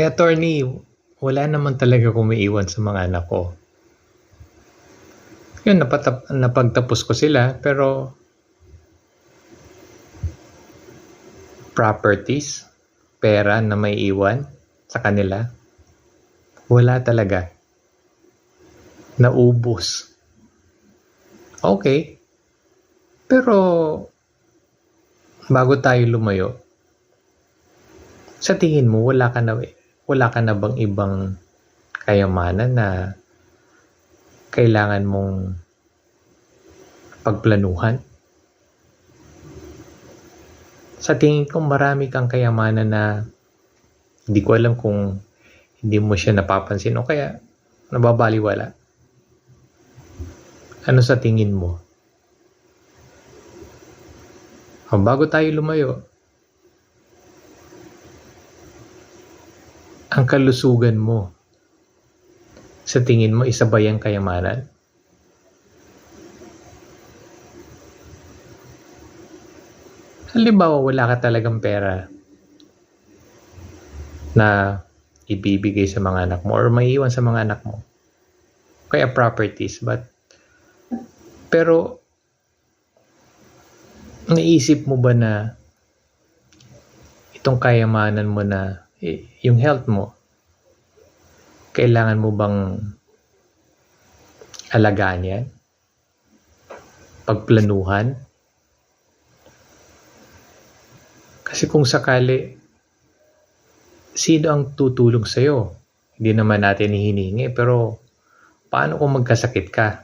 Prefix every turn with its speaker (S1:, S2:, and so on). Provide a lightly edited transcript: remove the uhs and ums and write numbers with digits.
S1: Attorney, wala naman talaga akong maiwan sa mga anak ko. Yun, napagtapos ko sila, pero properties, pera na may iwan sa kanila, wala talaga. Naubos. Okay. Pero bago tayo lumayo, sa tingin mo wala ka na bang ibang kayamanan na kailangan mong pagplanuhan? Sa tingin ko marami kang kayamanan na hindi ko alam kung hindi mo siya napapansin o kaya nababaliwala. Ano sa tingin mo? Bago tayo lumayo, ang kalusugan mo, sa tingin mo isa ba yung kayamanan? Halimbawa, wala ka talagang pera na ibibigay sa mga anak mo or maiiwan sa mga anak mo. Kaya properties, pero naisip mo ba na itong kayamanan mo na yung health mo, kailangan mo bang alagaan yan? Pagplanuhan? Kasi kung sakali, sino ang tutulong sa'yo? Hindi naman natin hihiningi, pero paano kung magkasakit ka?